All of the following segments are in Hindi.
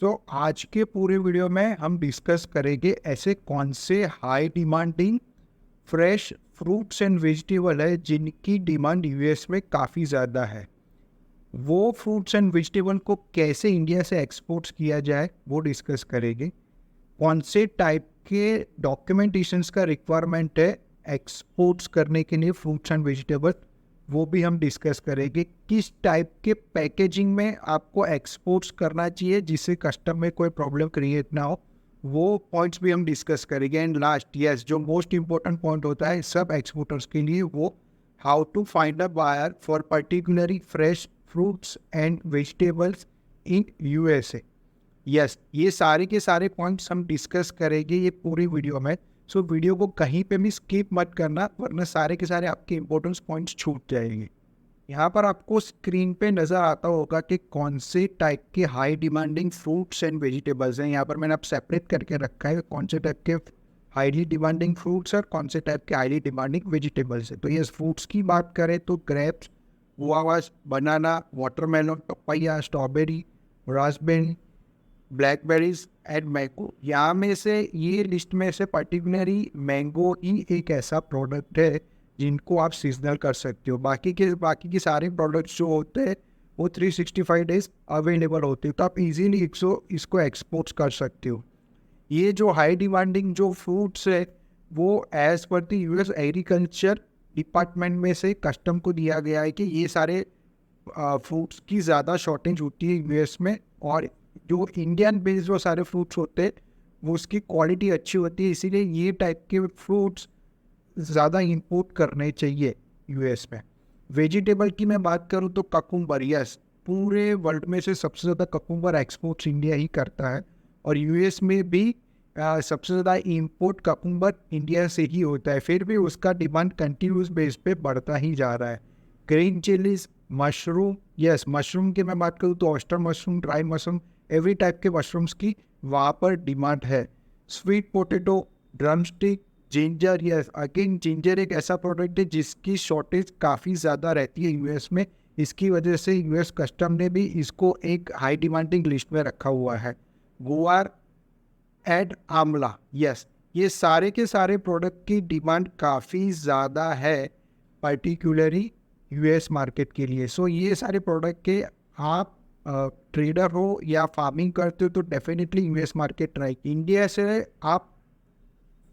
तो आज के पूरे वीडियो में हम डिस्कस करेंगे ऐसे कौन से high demanding fresh fruits and vegetable है जिनकी डिमांड यूएस में काफ़ी ज़्यादा है। वो फ्रूट्स एंड वेजिटेबल को कैसे इंडिया से एक्सपोर्ट्स किया जाए वो डिस्कस करेंगे। कौन से टाइप के डॉक्यूमेंटेशंस का रिक्वायरमेंट है एक्सपोर्ट्स करने के लिए फ्रूट्स एंड वेजिटेबल, वो भी हम डिस्कस करेंगे। किस टाइप के पैकेजिंग में आपको एक्सपोर्ट्स करना चाहिए जिससे कस्टम में कोई प्रॉब्लम क्रिएट ना हो, वो पॉइंट्स भी हम डिस्कस करेंगे। एंड लास्ट जो मोस्ट इम्पोर्टेंट पॉइंट होता है सब एक्सपोर्टर्स के लिए, वो how to find a buyer for particularly fresh fruits and vegetables in USA. ये सारे के सारे पॉइंट्स हम डिस्कस करेंगे ये पूरी वीडियो में। सो वीडियो को कहीं पे भी स्किप मत करना, वरना सारे के सारे आपके इंपॉर्टेंट पॉइंट्स छूट जाएंगे। यहाँ पर आपको स्क्रीन पे नज़र आता होगा कि कौन से टाइप के high demanding fruits and vegetables हैं। यहाँ पर मैंने आप सेपरेट करके रखा है कौन से टाइप के हाईली डिमांडिंग फ्रूट्स और कौन से टाइप के हाईली डिमांडिंग वेजिटेबल्स है। तो ये फ्रूट्स की बात करें तो grapes, guavas, banana, watermelon, papaya, strawberry, raspberry, blackberries and mango. यहाँ में से ये लिस्ट में से पर्टिकुलरली मैंगो ही एक ऐसा प्रोडक्ट है जिनको आप सीजनल कर सकते हो। बाकी के सारे प्रोडक्ट्स जो होते हैं वो 365 डेज अवेलेबल होते हैं, तो आप इजीली इसको एक्सपोर्ट कर सकते हो। ये जो हाई डिमांडिंग जो फ्रूट्स है वो as per the US agriculture department में से कस्टम को दिया गया है कि ये सारे फ्रूट्स की ज़्यादा शॉर्टेज होती है यूएस में, और जो इंडियन बेस्ड जो सारे फ्रूट्स होते हैं वो उसकी क्वालिटी अच्छी होती है, इसीलिए ये टाइप के फ्रूट्स ज़्यादा इंपोर्ट करने चाहिए यूएस में। वेजिटेबल की मैं बात करूँ तो ककुम्बर, यस, पूरे वर्ल्ड में से सबसे ज़्यादा ककुम्बर एक्सपोर्ट्स इंडिया ही करता है, और यूएस में भी सबसे ज़्यादा इंपोर्ट ककुम्बर इंडिया से ही होता है। फिर भी उसका डिमांड कंटिन्यूस बेस पे बढ़ता ही जा रहा है। Green chillies, mushroom, yes, mushroom की मैं बात करूँ तो oyster mushroom, dry mushroom, every type के मशरूम्स की वहाँ पर डिमांड है। Sweet potato, drumstick, ginger, yes, again ginger एक ऐसा प्रोडक्ट है जिसकी शॉर्टेज काफ़ी ज़्यादा रहती है यूएस में। इसकी वजह से यूएस कस्टम ने भी इसको एक हाई डिमांडिंग लिस्ट में रखा हुआ है। गुआर एंड आंवला, यस, ये सारे के सारे प्रोडक्ट की डिमांड काफ़ी ज़्यादा है पर्टिकुलरली यूएस मार्केट के लिए। सो ये सारे प्रोडक्ट के आप ट्रेडर हो या फार्मिंग करते हो तो definitely US market try. India से आप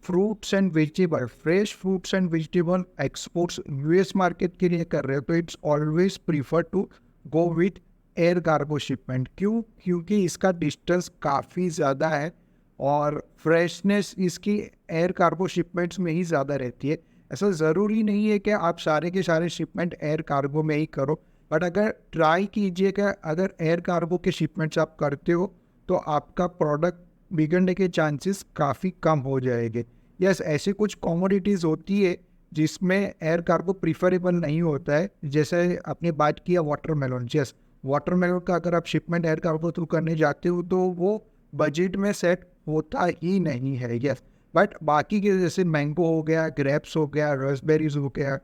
fruits and vegetable, fresh fruits and vegetable exports US market के लिए कर रहे हो तो it's always prefer to go with air cargo shipment. क्यों? क्योंकि इसका डिस्टेंस काफ़ी ज़्यादा है और फ्रेशनेस इसकी एयर कार्गो शिपमेंट्स में ही ज़्यादा रहती है। ऐसा ज़रूरी नहीं है कि आप सारे के सारे शिपमेंट एयर कार्गो में ही करो, बट अगर ट्राई कीजिएगा, अगर एयर कार्गो के शिपमेंट्स आप करते हो तो आपका प्रोडक्ट बिगड़ने के चांसेस काफ़ी कम हो जाएंगे। यस, ऐसी कुछ कमोडिटीज़ होती है जिसमें एयर कार्गो प्रीफरेबल नहीं होता है, जैसे आपने बात किया वाटरमेलन। यस, वाटरमेलन का अगर आप शिपमेंट एयर कार्गो थ्रू करने जाते हो तो वो बजट में सेट होता ही नहीं है। यस, बट बाकी के जैसे मैंगो हो गया, ग्रेप्स हो गया, रास्पबेरीज हो गया,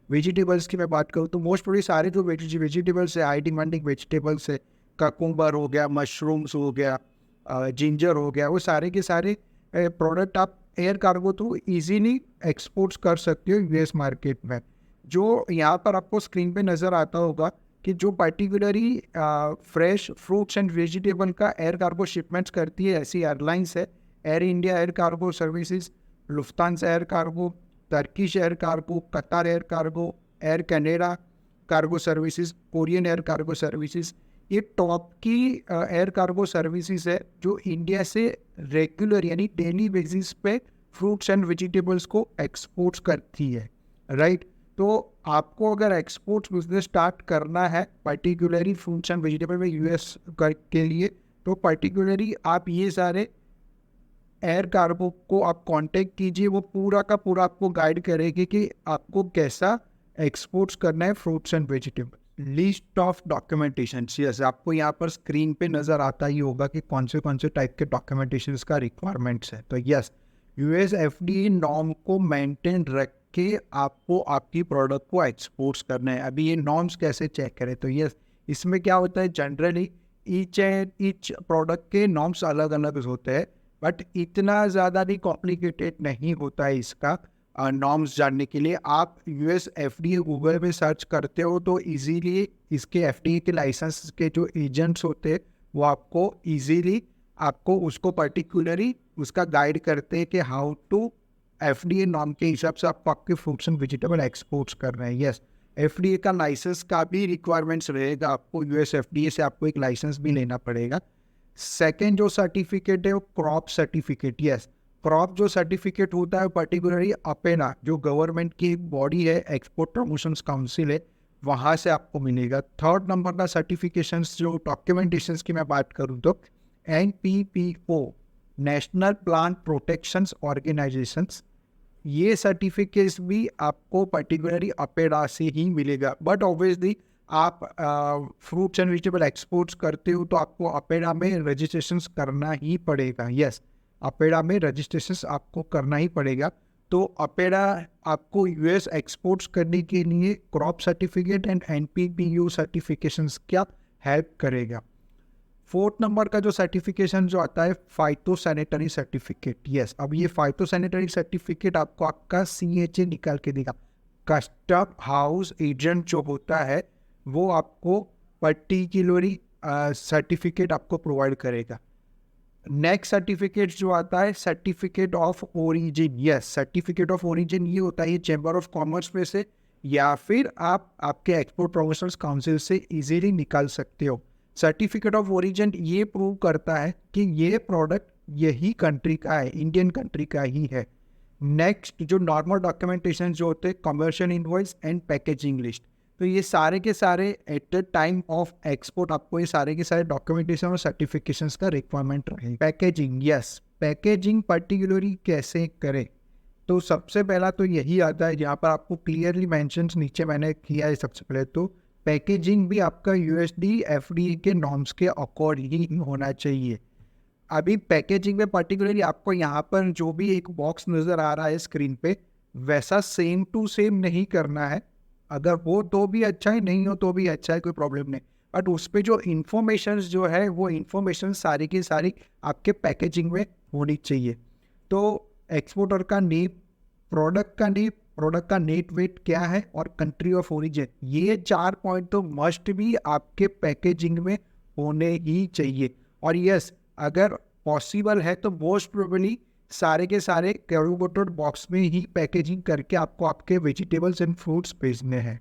वेजिटेबल्स की मैं बात करूँ तो मोस्ट प्रोबेबली सारे जो वेजिटेबल्स है, हाई डिमांडिंग वेजिटेबल्स है, ककुम्बर हो गया, मशरूम्स हो गया, जिंजर हो गया, वो सारे के सारे प्रोडक्ट आप air cargo through easily exports कर सकते हो यूएस मार्केट में। जो यहाँ पर आपको स्क्रीन पे नज़र आता होगा कि जो particularly fresh fruits and vegetable का एयर कार्गो शिपमेंट्स करती है ऐसी एयरलाइंस है Air India air cargo services, Lufthansa air cargo, Turkish air cargo, Qatar air cargo, air Canada cargo services, Korean air cargo services. ये टॉप की एयर कार्गो सर्विसेज है जो इंडिया से रेगुलर यानी डेली बेसिस पे फ्रूट्स एंड वेजिटेबल्स को एक्सपोर्ट्स करती है, राइट। तो आपको अगर एक्सपोर्ट्स बिजनेस स्टार्ट करना है पर्टिकुलरली फ्रूट्स एंड वेजिटेबल में यूएस के लिए, तो पर्टिकुलरली आप ये सारे एयर कार्गो को आप कांटेक्ट कीजिए, वो पूरा का पूरा आपको गाइड करेगी कि आपको कैसा एक्सपोर्ट्स करना है fruits and vegetable. List of documentation, yes, आपको यहाँ पर स्क्रीन पे नज़र आता ही होगा कि कौन से टाइप के डॉक्यूमेंटेशन का रिक्वायरमेंट्स है। तो यस, यूएस एफडीए नॉर्म को मेंटेन रख के आपको आपकी प्रोडक्ट को एक्सपोर्ट्स करना है। अभी ये नॉर्म्स कैसे चेक करें तो यस, इसमें क्या होता है, जनरली ईच प्रोडक्ट के नॉर्म्स अलग अलग होते हैं, बट इतना ज़्यादा भी कॉम्प्लिकेटेड नहीं होता है इसका नॉर्म्स जानने के लिए। आप यूएस एफडीए गूगल में सर्च करते हो तो इजीली इसके एफडीए के लाइसेंस के जो एजेंट्स होते हैं वो आपको इजीली आपको उसको पर्टिकुलरली उसका गाइड करते हैं कि हाउ टू एफडीए नॉर्म के हिसाब से आपको आपके फ्रूट्स एंड वेजिटेबल एक्सपोर्ट्स कर रहे हैं। यस, एफडीए का लाइसेंस का भी रिक्वायरमेंट्स रहेगा, आपको यूएस एफडीए से आपको एक लाइसेंस भी लेना पड़ेगा। सेकेंड जो सर्टिफिकेट है वो क्रॉप सर्टिफिकेट। यस, क्रॉप जो सर्टिफिकेट होता है पर्टिकुलरली अपेना जो गवर्नमेंट की एक बॉडी है, एक्सपोर्ट प्रमोशंस काउंसिल है, वहाँ से आपको मिलेगा। थर्ड नंबर का सर्टिफिकेशंस जो डॉक्यूमेंटेशंस की मैं बात करूँ तो NPPO national plant protections organisations, ये सर्टिफिकेट्स भी आपको पर्टिकुलरली अपेडा से ही मिलेगा। बट ऑब्वियसली आप फ्रूट्स एंड वेजिटेबल एक्सपोर्ट्स करते हो तो आपको अपेडा में रजिस्ट्रेशंस करना ही पड़ेगा। यस, अपेडा में रजिस्ट्रेशंस आपको करना ही पड़ेगा। तो अपेडा आपको यूएस एक्सपोर्ट्स करने के लिए crop certificate and NPPO certifications क्या हेल्प करेगा। फोर्थ नंबर का जो सर्टिफिकेशन जो आता है फाइटो सैनिटरी सर्टिफिकेट। यस, अब ये फाइटो सैनिटरी सर्टिफिकेट आपको आपका CHA निकाल के देगा। कस्टम हाउस एजेंट जो होता है वो आपको पर्टिकुलरली सर्टिफिकेट आपको प्रोवाइड करेगा। नेक्स्ट सर्टिफिकेट जो आता है certificate of origin. Yes, certificate of origin ये होता है चैम्बर ऑफ कॉमर्स में से या फिर आप आपके एक्सपोर्ट प्रमोशंस काउंसिल से इजीली निकाल सकते हो। सर्टिफिकेट ऑफ ओरिजिन ये प्रूव करता है कि ये प्रोडक्ट यही कंट्री का है, इंडियन कंट्री का ही है। नेक्स्ट जो नॉर्मल डॉक्यूमेंटेशन जो होते हैं commercial invoice and packaging list, तो ये सारे के सारे at the time of export आपको ये सारे के सारे डॉक्यूमेंटेशन और सर्टिफिकेशंस का रिक्वायरमेंट रहेगा। पैकेजिंग, यस, पैकेजिंग पर्टिकुलरली कैसे करें, तो सबसे पहला तो यही आता है जहाँ पर आपको क्लियरली मेंशंस नीचे मैंने किया है। सबसे पहले तो पैकेजिंग भी आपका USD FDA के नॉर्म्स के अकॉर्डिंग होना चाहिए। अभी पैकेजिंग में पर्टिकुलरली आपको यहाँ पर जो भी एक बॉक्स नज़र आ रहा है स्क्रीन पे वैसा सेम टू सेम नहीं करना है। अगर हो तो भी अच्छा है, नहीं हो तो भी अच्छा है, कोई प्रॉब्लम नहीं। बट उस पर जो इन्फॉर्मेशन जो है वो इन्फॉर्मेशन सारी की सारी आपके पैकेजिंग में होनी चाहिए। तो एक्सपोर्टर का नेम, प्रोडक्ट का नेम, प्रोडक्ट का नेट वेट क्या है और कंट्री ऑफ ओरिजिन, ये 4 पॉइंट तो मस्ट भी आपके पैकेजिंग में होने ही चाहिए। और यस, अगर पॉसिबल है तो मोस्ट प्रोबेबली सारे के सारे कैरोगोटेड बॉक्स में ही पैकेजिंग करके आपको आपके वेजिटेबल्स एंड फ्रूट्स भेजने हैं।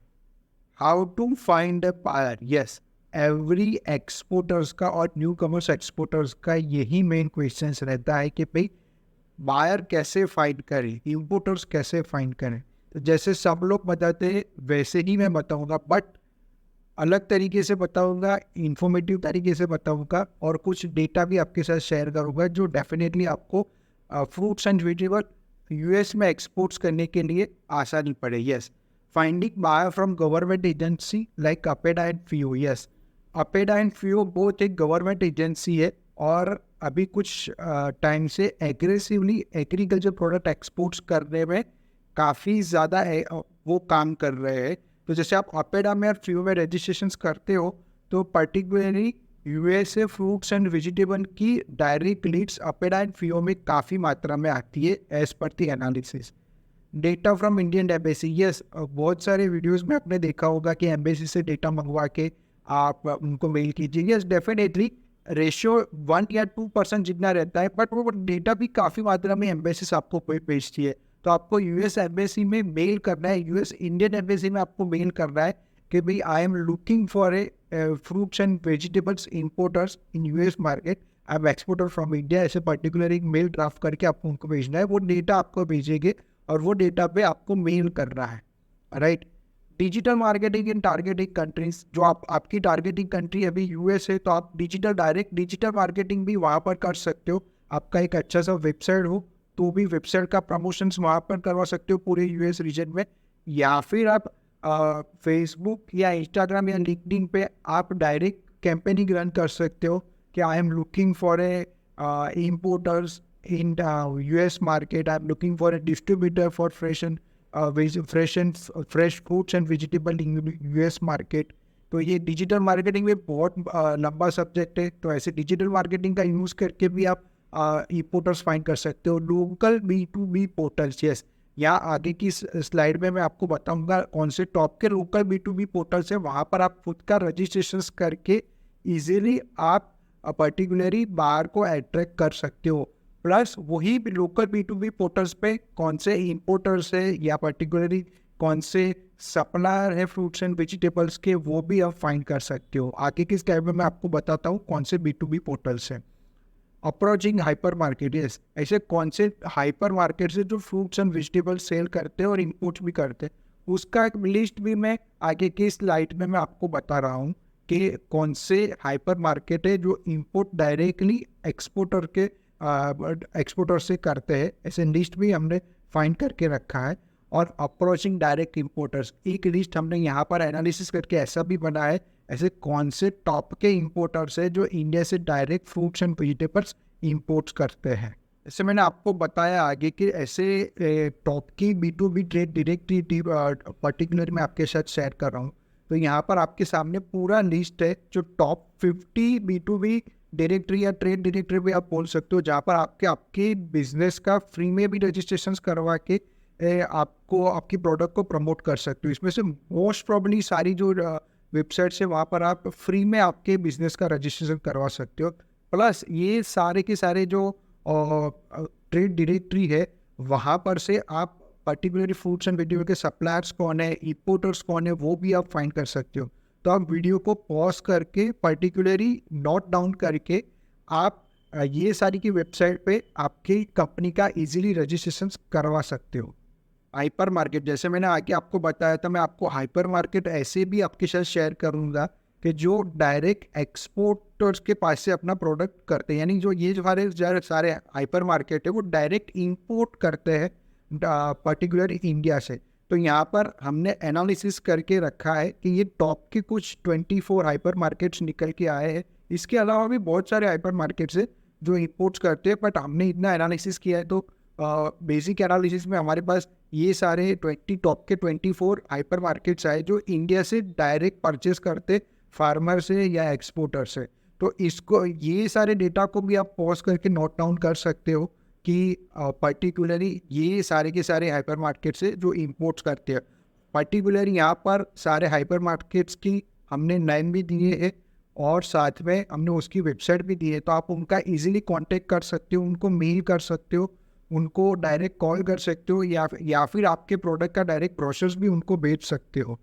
How to find a buyer. Yes, every exporters का और न्यू कमर्स एक्सपोर्टर्स का यही मेन क्वेश्चन रहता है कि भाई बायर कैसे फाइंड करें, इम्पोर्टर्स कैसे फाइंड करें। तो जैसे सब लोग बताते हैं वैसे ही मैं बताऊंगा, बट अलग तरीके से बताऊंगा, इंफॉर्मेटिव तरीके से बताऊंगा और कुछ डेटा भी आपके साथ शेयर करूंगा जो डेफिनेटली आपको फ्रूट्स एंड वेजिटेबल US में एक्सपोर्ट्स करने के लिए आसानी पड़े। Yes, finding buyer from government agency like APEDA and FIO। Yes, APEDA and FIO both एक गवर्नमेंट एजेंसी है और अभी कुछ टाइम से एग्रेसिवली एग्रीकल्चर प्रोडक्ट एक्सपोर्ट्स करने में काफ़ी ज़्यादा वो काम कर रहे हैं। तो जैसे आप अपेडा में और FIO में रजिस्ट्रेशन करते हो तो particularly USA fruits and vegetable की direct leads APEDA and FIO में काफ़ी मात्रा में आती है as per the analysis. Data from Indian embassy. Yes, बहुत सारे वीडियोस में आपने देखा होगा कि एम्बेसी से डेटा मंगवा के आप उनको मेल कीजिए। यस, डेफिनेटली रेशियो 1 या 2% जितना रहता है, बट वो डेटा भी काफ़ी मात्रा में एम्बेसी आपको भेजती है। तो आपको US एम्बेसी में मेल करना है, US इंडियन एम्बेसी में आपको मेल करना है कि भाई I am looking for a fruits and vegetables importers in US market, I am exporter from India. ऐसे पर्टिकुलर एक मेल ड्राफ्ट करके आपको उनको भेजना है। वो डेटा आपको भेजेंगे और वो डेटा पे आपको मेल करना है, right. Digital marketing in targeting countries, जो आपकी टारगेटिंग कंट्री अभी US है तो आप डायरेक्ट डिजिटल मार्केटिंग भी वहाँ पर कर सकते हो। आपका एक अच्छा सा वेबसाइट हो तो भी वेबसाइट का प्रमोशंस वहाँ पर करवा सकते हो पूरे US रीजन में, या फिर आप फेसबुक या इंस्टाग्राम या लिंक्डइन पे आप डायरेक्ट कैंपेनिंग रन कर सकते हो कि I am looking for a importers in US market, I am looking for a distributor for fresh fruits and vegetable in US market. तो ये डिजिटल मार्केटिंग में बहुत लंबा सब्जेक्ट है। तो ऐसे डिजिटल मार्केटिंग का यूज़ करके भी आप इंपोर्टर्स फाइंड कर सकते हो। लोकल B2B पोर्टल्स, यस, यहाँ आगे की स्लाइड में मैं आपको बताऊंगा कौन से टॉप के लोकल B2B पोर्टल्स है। वहाँ पर आप खुद का रजिस्ट्रेशन करके इजीली आप पर्टिकुलरली बाहर को अट्रैक्ट कर सकते हो। प्लस वही लोकल B2B पोर्टल्स पे कौन से इंपोर्टर्स है या पर्टिकुलरली कौन से सप्लायर है फ्रूट्स एंड वेजिटेबल्स के, वो भी आप फाइंड कर सकते हो। आगे की स्लाइड में मैं आपको बताता हूँ कौन से B2B पोर्टल्स हैं। अप्रोचिंग हाइपर मार्केट, यस, ऐसे कौन से हाइपर मार्केट से जो फ्रूट्स एंड वेजिटेबल्स सेल करते हैं और इंपोर्ट भी करते हैं, उसका एक लिस्ट भी मैं आगे की स्लाइड में मैं आपको बता रहा हूँ कि कौन से हाइपर मार्केट है जो इंपोर्ट डायरेक्टली एक्सपोर्टर से करते हैं। ऐसे लिस्ट भी हमने फाइंड करके रखा है। और अप्रोचिंग डायरेक्ट इंपोर्टर्स, एक लिस्ट हमने यहाँ पर एनालिसिस करके ऐसा भी बना है, ऐसे कौन से टॉप के इंपोर्टर्स है जो इंडिया से direct fruits and vegetables import करते हैं। जैसे मैंने आपको बताया आगे कि ऐसे टॉप की B2B ट्रेड डायरेक्टरी पर्टिकुलर मैं आपके साथ शेयर कर रहा हूँ। तो यहाँ पर आपके सामने पूरा लिस्ट है जो टॉप 50 B2B डायरेक्टरी या ट्रेड डायरेक्टरी भी आप बोल सकते हो, जहाँ पर आपके बिजनेस का फ्री में भी रजिस्ट्रेशन करवा के आपको आपकी प्रोडक्ट को प्रमोट कर सकते हो। इसमें से मोस्ट प्रोबेबली सारी जो वेबसाइट्स है वहाँ पर आप फ्री में आपके बिजनेस का रजिस्ट्रेशन करवा सकते हो। प्लस ये सारे के सारे जो ट्रेड डायरेक्टरी है वहाँ पर से आप पर्टिकुलरली फ्रूट्स एंड वेजिटेबल के सप्लायर्स कौन है, इंपोर्टर्स कौन है, वो भी आप फाइंड कर सकते हो। तो आप वीडियो को पॉज करके पर्टिकुलरली नोट डाउन करके आप ये सारी की वेबसाइट पे आपकी कंपनी का इजीली रजिस्ट्रेशन करवा सकते हो। हाइपर मार्केट, जैसे मैंने आगे आपको बताया था, मैं आपको हाइपर मार्केट ऐसे भी आपके साथ शेयर करूंगा कि जो डायरेक्ट एक्सपोर्टर्स के पास से अपना प्रोडक्ट करते हैं, यानी जो ये जो सारे हाइपर मार्केट है वो डायरेक्ट इंपोर्ट करते हैं पर्टिकुलर इंडिया से। तो यहाँ पर हमने एनालिसिस करके रखा है कि ये टॉप के कुछ 24 हाइपर मार्केट्स निकल के आए हैं। इसके अलावा भी बहुत सारे हाइपर मार्केट्स है जो इंपोर्ट्स करते हैं, बट हमने इतना एनालिसिस किया है तो बेसिक एनालिसिस में हमारे पास ये सारे टॉप के 24 हाइपर मार्केट्स आए जो इंडिया से डायरेक्ट परचेस करते फार्मर से या एक्सपोर्टर से। तो इसको ये सारे डेटा को भी आप पॉज करके नोट डाउन कर सकते हो कि पर्टिकुलरली ये सारे के सारे हाइपर मार्केट से जो इंपोर्ट्स करते हैं। पर्टिकुलरली यहाँ पर सारे हाइपर मार्केट्स की हमने नाम भी दिए हैं और साथ में हमने उसकी वेबसाइट भी दी है। तो आप उनका इजीली कांटेक्ट कर सकते हो, उनको मेल कर सकते हो, उनको डायरेक्ट कॉल कर सकते हो या फिर आपके प्रोडक्ट का डायरेक्ट ब्रोशर्स भी उनको बेच सकते हो,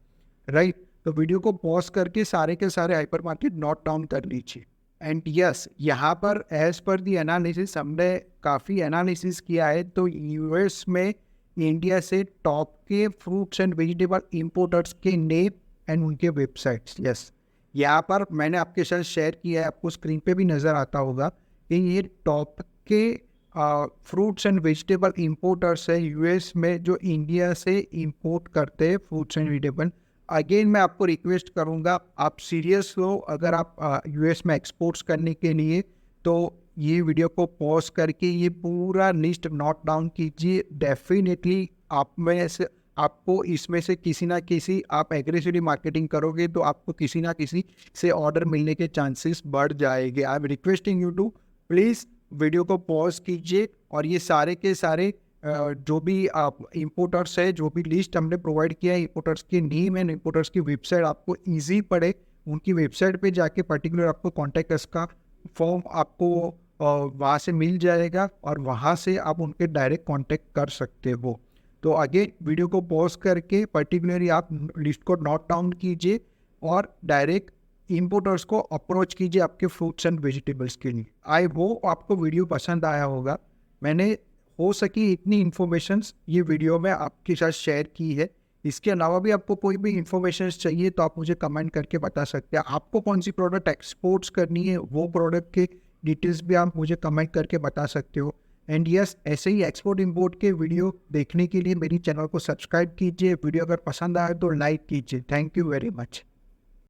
राइट। तो वीडियो को पॉज करके सारे के सारे हाइपर मार्केट नोट डाउन कर लीजिए। एंड यस, यहाँ पर एज पर दी एनालिसिस हमने काफ़ी एनालिसिस किया है। तो यूएस में इंडिया से टॉप के फ्रूट्स एंड वेजिटेबल इंपोर्टर्स के नेम एंड उनके वेबसाइट्स, यस, यहाँ पर मैंने आपके साथ शेयर किया है, आपको स्क्रीन पे भी नज़र आता होगा कि ये टॉप के फ्रूट्स एंड वेजिटेबल इंपोर्टर्स है यूएस में जो इंडिया से इंपोर्ट करते हैं फ्रूट्स एंड वेजिटेबल। अगेन मैं आपको रिक्वेस्ट करूंगा, आप सीरियस हो अगर आप यूएस में एक्सपोर्ट्स करने के लिए, तो ये वीडियो को पॉज करके ये पूरा लिस्ट नोट डाउन कीजिए। डेफिनेटली आप में से आपको इसमें से किसी ना किसी, आप एग्रेसिवली मार्केटिंग करोगे तो आपको किसी ना किसी से ऑर्डर मिलने के चांसेस बढ़ जाएंगे। I am requesting you to please video को पॉज कीजिए और ये सारे के सारे जो भी इंपोर्टर्स है, जो भी लिस्ट हमने प्रोवाइड किया है, इंपोर्टर्स के नेम एंड इंपोर्टर्स की वेबसाइट आपको इजी पड़े, उनकी वेबसाइट पे जाके पर्टिकुलर आपको कॉन्टैक्ट अस का फॉर्म आपको वहाँ से मिल जाएगा और वहाँ से आप उनके डायरेक्ट कॉन्टैक्ट कर सकते हो। तो आगे वीडियो को पॉज करके पर्टिकुलरली आप लिस्ट को नोट डाउन कीजिए और डायरेक्ट इंपोर्टर्स को अप्रोच कीजिए आपके फ्रूट्स एंड वेजिटेबल्स के लिए। आई होप आपको वीडियो पसंद आया होगा। मैंने हो सकी इतनी इन्फॉर्मेशंस ये वीडियो में आपके साथ शेयर की है। इसके अलावा भी आपको कोई भी इन्फॉर्मेशन चाहिए तो आप मुझे कमेंट करके बता सकते हैं। आपको कौन सी प्रोडक्ट एक्सपोर्ट्स करनी है वो प्रोडक्ट के डिटेल्स भी आप मुझे कमेंट करके बता सकते हो। एंड यस, ऐसे ही एक्सपोर्ट इंपोर्ट के वीडियो देखने के लिए मेरी चैनल को सब्सक्राइब कीजिए। वीडियो अगर पसंद आए तो लाइक कीजिए। Thank you very much.